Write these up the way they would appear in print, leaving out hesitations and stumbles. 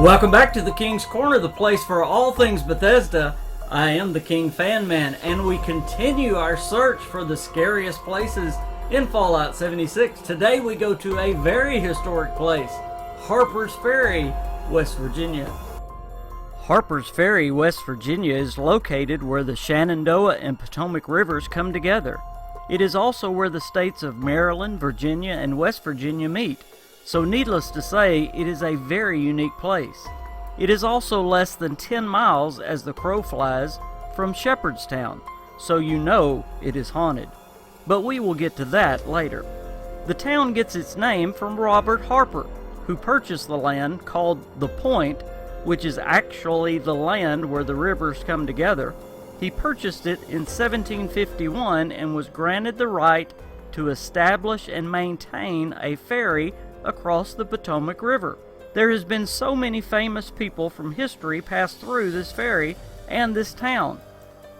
Welcome back to the King's Corner, the place for all things Bethesda. I am the KingFanMan, and we continue our search for the scariest places in Fallout 76. Today we go to a very historic place, Harper's Ferry, West Virginia. Harper's Ferry, West Virginia is located where the Shenandoah and Potomac rivers come together. It is also where the states of Maryland, Virginia, and West Virginia meet. So needless to say, it is a very unique place. It is also less than 10 miles as the crow flies from Shepherdstown, so you know it is haunted. But we will get to that later. The town gets its name from Robert Harper, who purchased the land called The Point, which is actually the land where the rivers come together. He purchased it in 1751 and was granted the right to establish and maintain a ferry across the Potomac River. There has been so many famous people from history pass through this ferry and this town.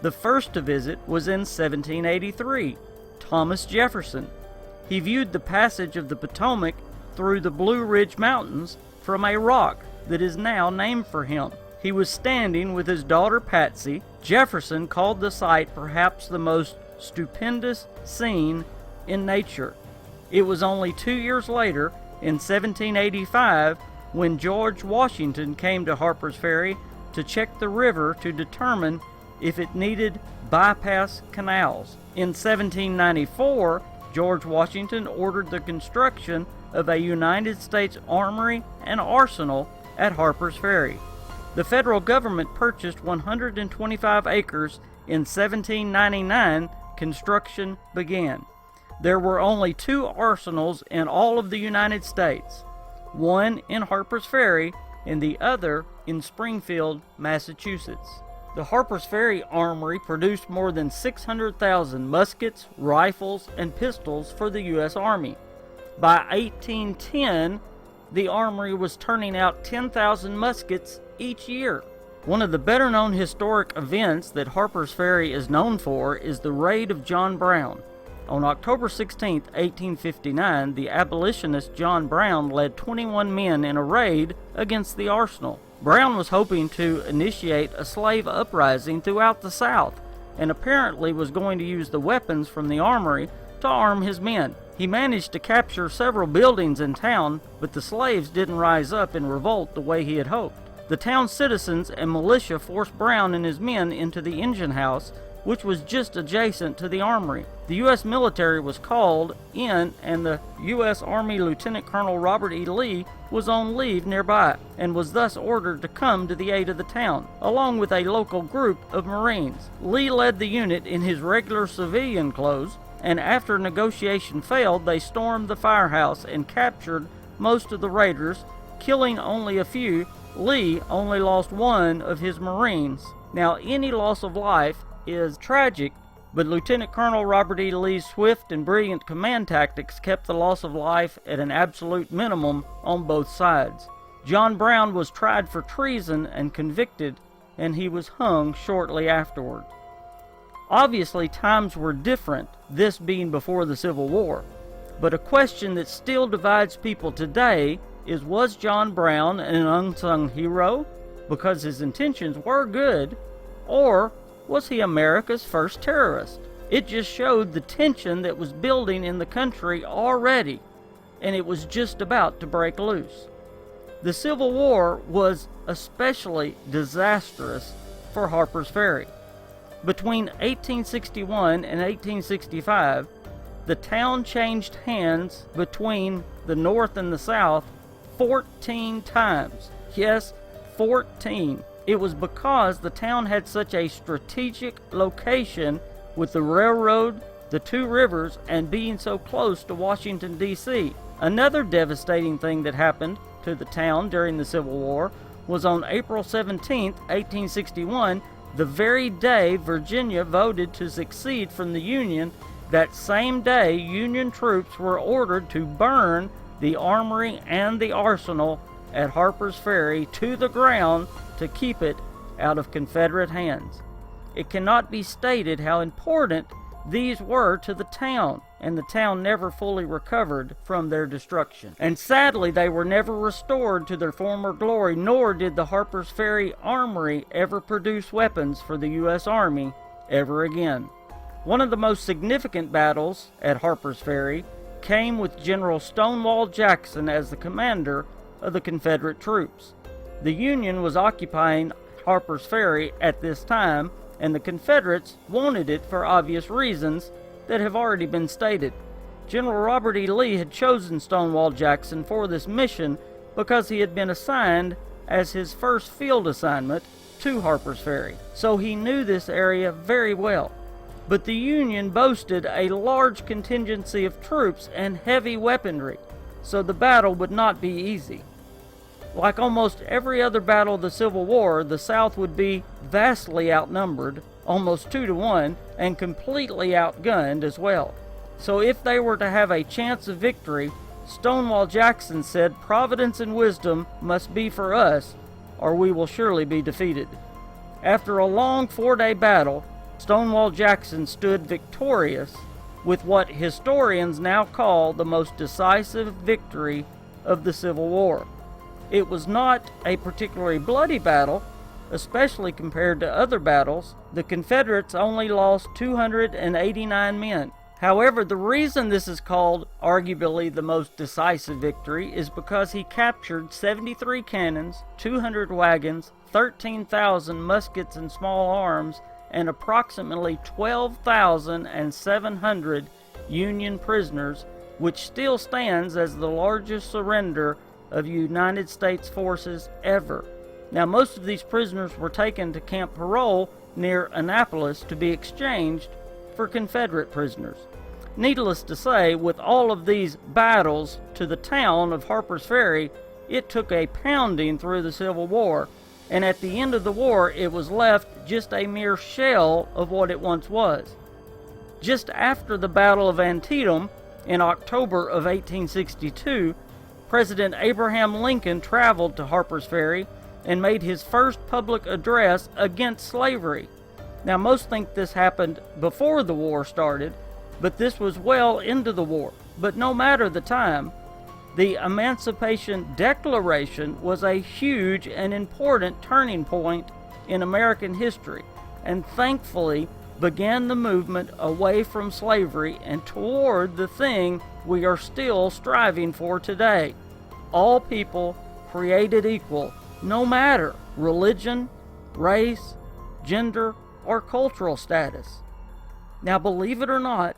The first to visit was in 1783, Thomas Jefferson. He viewed the passage of the Potomac through the Blue Ridge Mountains from a rock that is now named for him. He was standing with his daughter Patsy. Jefferson called the sight perhaps the most stupendous scene in nature. It was only 2 years later, in 1785, when George Washington came to Harper's Ferry to check the river to determine if it needed bypass canals. In 1794, George Washington ordered the construction of a United States armory and arsenal at Harper's Ferry. The federal government purchased 125 acres in 1799. Construction began. There were only 2 arsenals in all of the United States, one in Harper's Ferry and the other in Springfield, Massachusetts. The Harper's Ferry Armory produced more than 600,000 muskets, rifles, and pistols for the U.S. Army. By 1810, the armory was turning out 10,000 muskets each year. One of the better-known historic events that Harper's Ferry is known for is the raid of John Brown. On October 16, 1859, the abolitionist John Brown led 21 men in a raid against the arsenal. Brown was hoping to initiate a slave uprising throughout the South, and apparently was going to use the weapons from the armory to arm his men. He managed to capture several buildings in town, but the slaves didn't rise up in revolt the way he had hoped. The town's citizens and militia forced Brown and his men into the engine house, which was just adjacent to the armory. The U.S. military was called in, and the U.S. Army Lieutenant Colonel Robert E. Lee was on leave nearby, and was thus ordered to come to the aid of the town, along with a local group of Marines. Lee led the unit in his regular civilian clothes, and after negotiation failed, they stormed the firehouse and captured most of the raiders, killing only a few. Lee only lost one of his Marines. Now, any loss of life is tragic, but Lieutenant Colonel Robert E. Lee's swift and brilliant command tactics kept the loss of life at an absolute minimum on both sides. John Brown was tried for treason and convicted, and he was hung shortly afterward. Obviously, times were different, this being before the Civil War, but a question that still divides people today is, was John Brown an unsung hero because his intentions were good, or was he America's first terrorist? It just showed the tension that was building in the country already, and it was just about to break loose. The Civil War was especially disastrous for Harper's Ferry. Between 1861 and 1865, the town changed hands between the North and the South 14 times. Yes, 14. It was because the town had such a strategic location with the railroad, the 2 rivers, and being so close to Washington, D.C. Another devastating thing that happened to the town during the Civil War was on April 17, 1861, the very day Virginia voted to secede from the Union. That same day, Union troops were ordered to burn the armory and the arsenal at Harper's Ferry to the ground to keep it out of Confederate hands. It cannot be stated how important these were to the town. and the town never fully recovered from their destruction. And sadly, they were never restored to their former glory, nor did the Harper's Ferry armory ever produce weapons for the U.S. Army ever again. One of the most significant battles at Harper's Ferry came with General Stonewall Jackson as the commander of the Confederate troops. The Union was occupying Harper's Ferry at this time, and the Confederates wanted it for obvious reasons that have already been stated. General Robert E. Lee had chosen Stonewall Jackson for this mission because he had been assigned as his first field assignment to Harper's Ferry, so he knew this area very well. But the Union boasted a large contingency of troops and heavy weaponry, so the battle would not be easy. Like almost every other battle of the Civil War, the South would be vastly outnumbered, almost 2-1, and completely outgunned as well. So if they were to have a chance of victory, Stonewall Jackson said, "Providence and wisdom must be for us, or we will surely be defeated." After a long 4-day battle, Stonewall Jackson stood victorious with what historians now call the most decisive victory of the Civil War. It was not a particularly bloody battle, especially compared to other battles. The Confederates only lost 289 men. However, the reason this is called arguably the most decisive victory is because he captured 73 cannons, 200 wagons, 13,000 muskets and small arms, and approximately 12,700 Union prisoners, which still stands as the largest surrender of United States forces ever. Now, most of these prisoners were taken to Camp Parole near Annapolis to be exchanged for Confederate prisoners. Needless to say, with all of these battles to the town of Harper's Ferry, it took a pounding through the Civil War, and at the end of the war, it was left just a mere shell of what it once was. Just after the Battle of Antietam in October of 1862, President Abraham Lincoln traveled to Harper's Ferry and made his first public address against slavery. Now, most think this happened before the war started, but this was well into the war. But no matter the time, the Emancipation Declaration was a huge and important turning point in American history, and thankfully began the movement away from slavery and toward the thing we are still striving for today: all people created equal, no matter religion, race, gender, or cultural status. Now, believe it or not,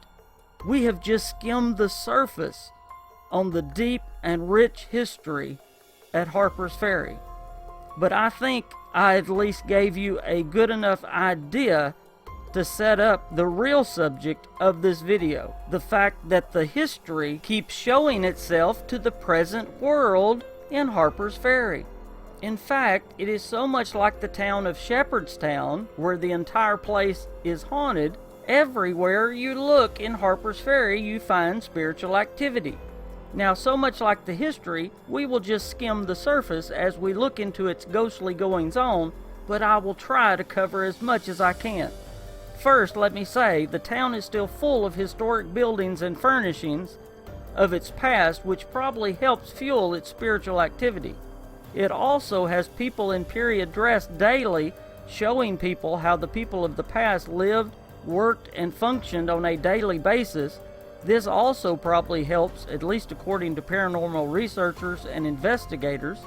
we have just skimmed the surface on the deep and rich history at Harper's Ferry. But I think I at least gave you a good enough idea to set up the real subject of this video: the fact that the history keeps showing itself to the present world in Harper's Ferry. In fact, it is so much like the town of Shepherdstown, where the entire place is haunted. Everywhere you look in Harper's Ferry, you find spiritual activity. Now, so much like the history, we will just skim the surface as we look into its ghostly goings-on, but I will try to cover as much as I can. First, let me say, the town is still full of historic buildings and furnishings of its past, which probably helps fuel its spiritual activity. It also has people in period dress daily, showing people how the people of the past lived, worked, and functioned on a daily basis. This also probably helps, at least according to paranormal researchers and investigators.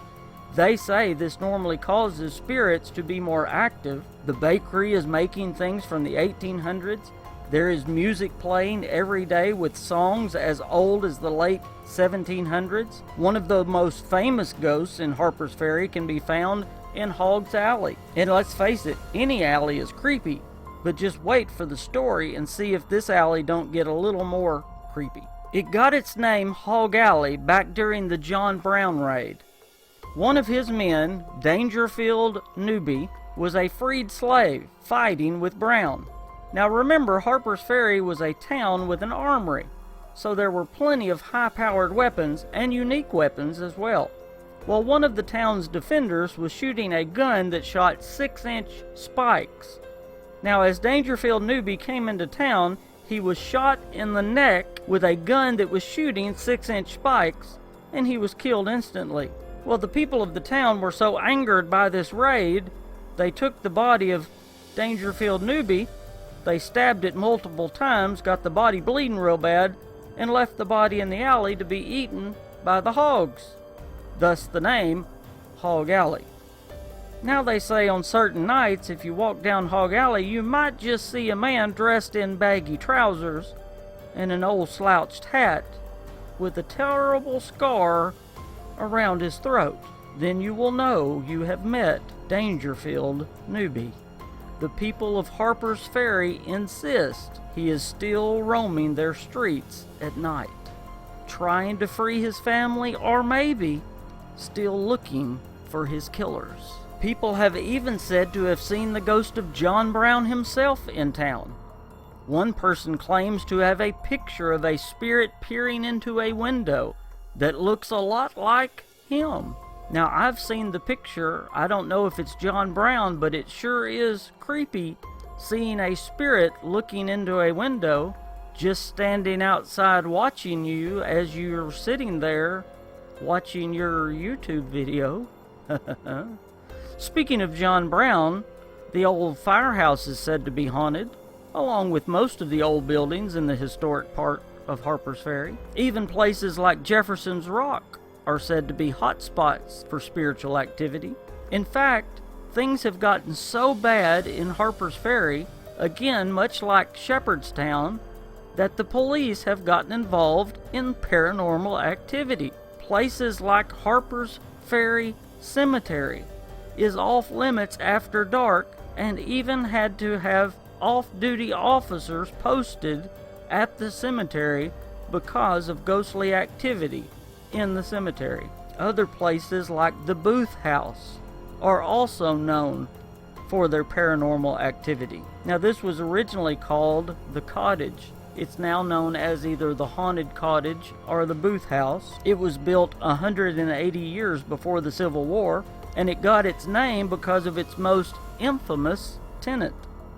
They say this normally causes spirits to be more active. The bakery is making things from the 1800s. There is music playing every day with songs as old as the late 1700s. One of the most famous ghosts in Harper's Ferry can be found in Hogg's Alley. And let's face it, any alley is creepy, but just wait for the story and see if this alley don't get a little more creepy. It got its name Hogg Alley back during the John Brown raid. One of his men, Dangerfield Newby, was a freed slave fighting with Brown. Now remember, Harper's Ferry was a town with an armory, so there were plenty of high-powered weapons and unique weapons as well. Well, one of the town's defenders was shooting a gun that shot 6-inch spikes. Now, as Dangerfield Newby came into town, He was shot in the neck with a gun that was shooting 6-inch spikes, and he was killed instantly. Well, the people of the town were so angered by this raid, they took the body of Dangerfield Newby, they stabbed it multiple times, got the body bleeding real bad, and left the body in the alley to be eaten by the hogs. Thus the name Hog Alley. Now they say on certain nights, if you walk down Hog Alley, you might just see a man dressed in baggy trousers and an old slouched hat with a terrible scar around his throat. Then you will know you have met Dangerfield Newby. The people of Harper's Ferry insist he is still roaming their streets at night, trying to free his family, or maybe still looking for his killers. People have even said to have seen the ghost of John Brown himself in town. One person claims to have a picture of a spirit peering into a window that looks a lot like him. Now, I've seen the picture. I don't know if it's John Brown, but it sure is creepy seeing a spirit looking into a window, just standing outside watching you as you're sitting there watching your YouTube video. Speaking of John Brown, the old firehouse is said to be haunted, along with most of the old buildings in the historic part of Harper's Ferry. Even places like Jefferson's Rock are said to be hot spots for spiritual activity. In fact, things have gotten so bad in Harper's Ferry, again much like Shepherdstown, that the police have gotten involved in paranormal activity. Places like Harper's Ferry Cemetery is off limits after dark, and even had to have off-duty officers posted at the cemetery because of ghostly activity in the cemetery. Other places like the Booth House are also known for their paranormal activity. Now, this was originally called the Cottage. It's now known as either the Haunted Cottage or the Booth House. It was built 180 years before the Civil War, and it got its name because of its most infamous tenant,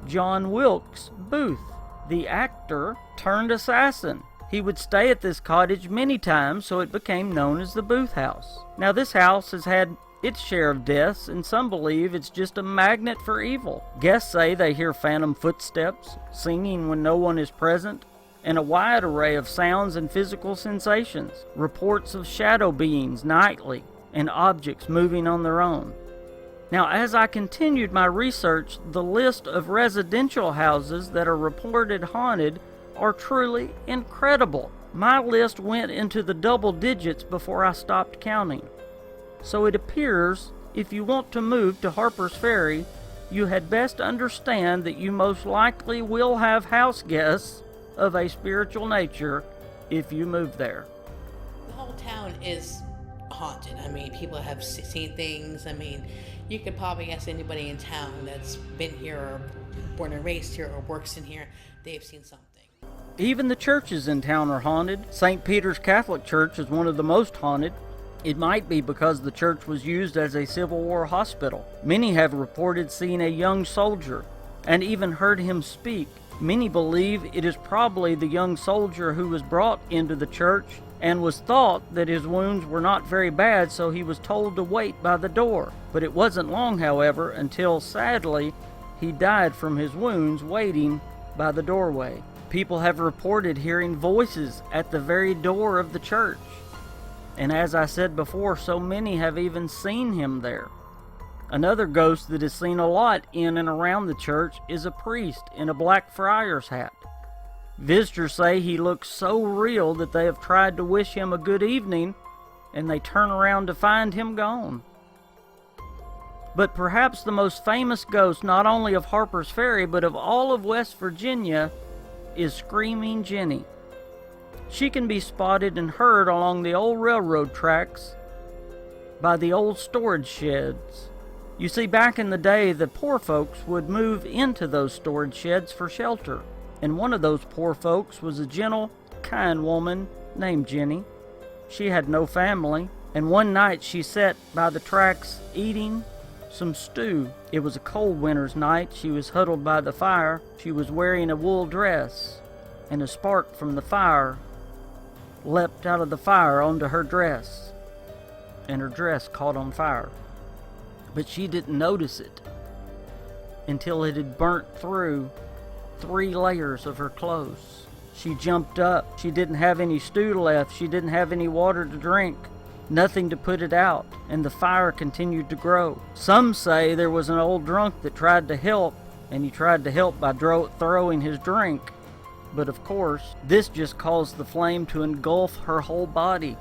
John Wilkes Booth, the actor turned assassin. He would stay at this cottage many times, so it became known as the Booth House. Now, this house has had its share of deaths, and some believe it's just a magnet for evil. Guests say they hear phantom footsteps, singing when no one is present, and a wide array of sounds and physical sensations. Reports of shadow beings nightly, and objects moving on their own. Now, as I continued my research, the list of residential houses that are reported haunted are truly incredible. My list went into the double digits before I stopped counting. So it appears if you want to move to Harper's Ferry, you had best understand that you most likely will have house guests of a spiritual nature if you move there. The whole town is haunted. I mean, people have seen things. I mean, you could probably ask anybody in town that's been here or born and raised here or works in here, they've seen something. Even the churches in town are haunted. St. Peter's Catholic Church is one of the most haunted. It might be because the church was used as a Civil War hospital. Many have reported seeing a young soldier and even heard him speak. Many believe it is probably the young soldier who was brought into the church and was thought that his wounds were not very bad, so he was told to wait by the door. But it wasn't long, however, until sadly he died from his wounds waiting by the doorway. People have reported hearing voices at the very door of the church. And as I said before, so many have even seen him there. Another ghost that is seen a lot in and around the church is a priest in a black friar's hat. Visitors say he looks so real that they have tried to wish him a good evening, and they turn around to find him gone. But perhaps the most famous ghost, not only of Harper's Ferry, but of all of West Virginia, is Screaming Ginny. She can be spotted and heard along the old railroad tracks by the old storage sheds. You see, back in the day, the poor folks would move into those storage sheds for shelter. And one of those poor folks was a gentle, kind woman named Ginny. She had no family, and one night she sat by the tracks eating some stew. It was a cold winter's night. She was huddled by the fire. She was wearing a wool dress. and a spark from the fire leapt out of the fire onto her dress, and her dress caught on fire. But she didn't notice it until it had burnt through 3 layers of her clothes. She jumped up. She didn't have any stew left. She didn't have any water to drink. Nothing to put it out, and the fire continued to grow. Some say there was an old drunk that tried to help, and he tried to help by throwing his drink. But of course, this just caused the flame to engulf her whole body.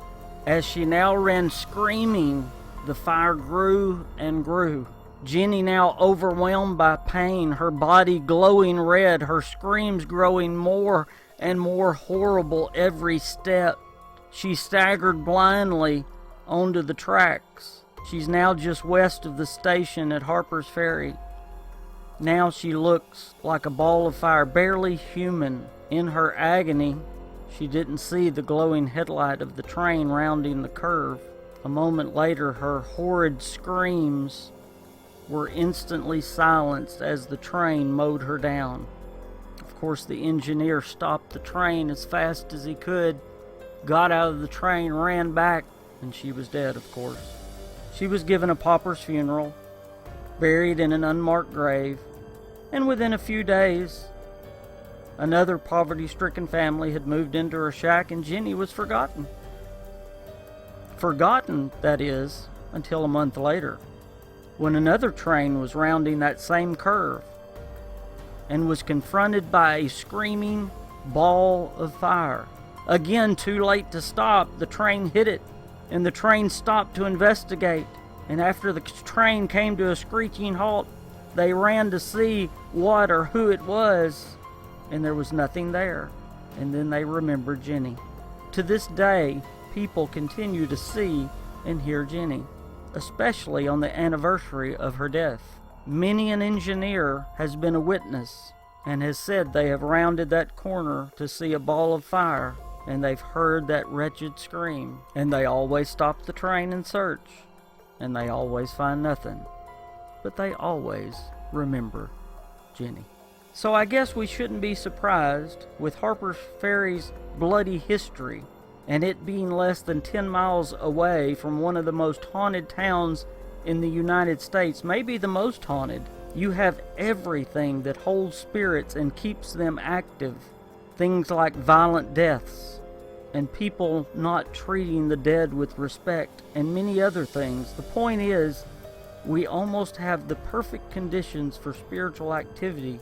As she now ran screaming, the fire grew and grew. Ginny, now overwhelmed by pain, her body glowing red, her screams growing more and more horrible every step. She staggered blindly onto the tracks. She's now just west of the station at Harper's Ferry. Now she looks like a ball of fire, barely human. In her agony, she didn't see the glowing headlight of the train rounding the curve. A moment later, her horrid screams were instantly silenced as the train mowed her down. Of course, the engineer stopped the train as fast as he could, got out of the train, ran back, and she was dead, of course. She was given a pauper's funeral, buried in an unmarked grave, and within a few days, another poverty-stricken family had moved into her shack, and Ginny was forgotten. Forgotten, that is, until a month later, when another train was rounding that same curve and was confronted by a screaming ball of fire. Again, too late to stop, the train hit it, and the train stopped to investigate. And after the train came to a screeching halt, they ran to see what or who it was, and there was nothing there. And then they remembered Ginny. To this day, people continue to see and hear Ginny, especially on the anniversary of her death. Many an engineer has been a witness and has said they have rounded that corner to see a ball of fire, and they've heard that wretched scream, and they always stop the train and search, and they always find nothing, but they always remember Ginny. So I guess we shouldn't be surprised with Harper's Ferry's bloody history and it being less than 10 miles away from one of the most haunted towns in the United States, maybe the most haunted. You have everything that holds spirits and keeps them active. Things like violent deaths and people not treating the dead with respect and many other things. The point is, we almost have the perfect conditions for spiritual activity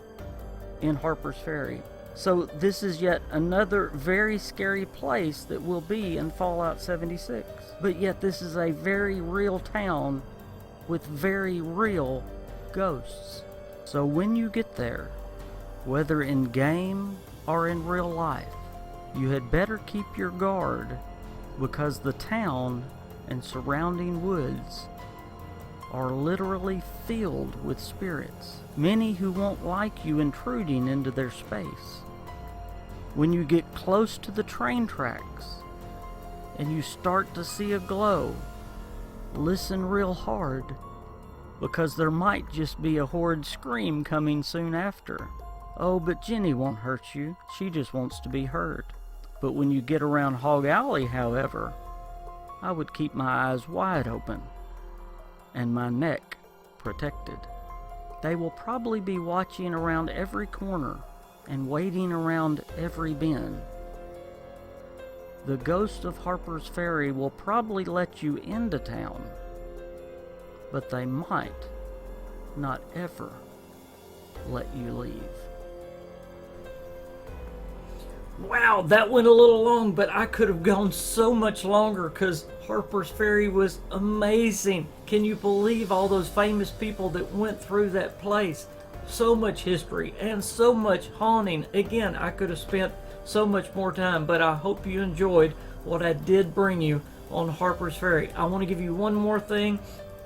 in Harper's Ferry. So this is yet another very scary place that will be in Fallout 76. But yet this is a very real town with very real ghosts. So when you get there, whether in game or in real life, you had better keep your guard, because the town and surrounding woods are literally filled with spirits, many who won't like you intruding into their space. When you get close to the train tracks and you start to see a glow, listen real hard, because there might just be a horrid scream coming soon after. Oh, but Ginny won't hurt you. She just wants to be heard. But when you get around Hog Alley, however, I would keep my eyes wide open and my neck protected. They will probably be watching around every corner and waiting around every bend. The ghost of Harper's Ferry will probably let you into town, but they might not ever let you leave. Wow, that went a little long, but I could have gone so much longer because Harper's Ferry was amazing. Can you believe all those famous people that went through that place? So much history and so much haunting. Again, I could have spent so much more time, but I hope you enjoyed what I did bring you on Harper's Ferry. I want to give you one more thing,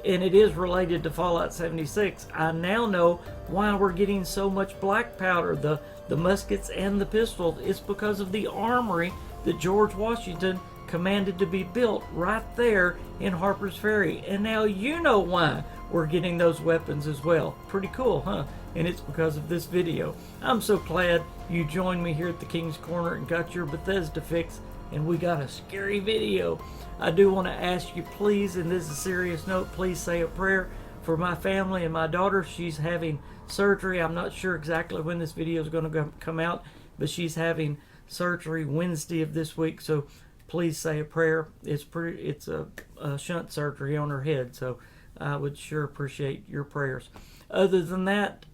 and it is related to Fallout 76. I now know why we're getting so much black powder, the muskets and the pistols. It's because of the armory that George Washington commanded to be built right there in Harper's Ferry. And now you know why we're getting those weapons as well. Pretty cool, huh? And it's because of this video. I'm so glad you joined me here at the King's Corner and got your Bethesda fix, and we got a scary video. I do want to ask you, please, and this is a serious note, please say a prayer for my family and my daughter. She's having surgery. I'm not sure exactly when this video is going to come out, but she's having surgery Wednesday of this week, so please say a prayer. It's a shunt surgery on her head, so I would sure appreciate your prayers. Other than that,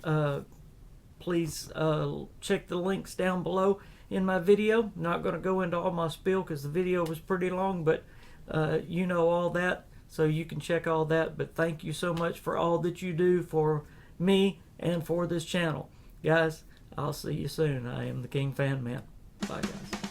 please check the links down below in my video. I'm not going to go into all my spiel because the video was pretty long, but you know all that, so you can check all that. But thank you so much for all that you do for me and for this channel. Guys, I'll see you soon. I am the KingFanMan. Bye, guys.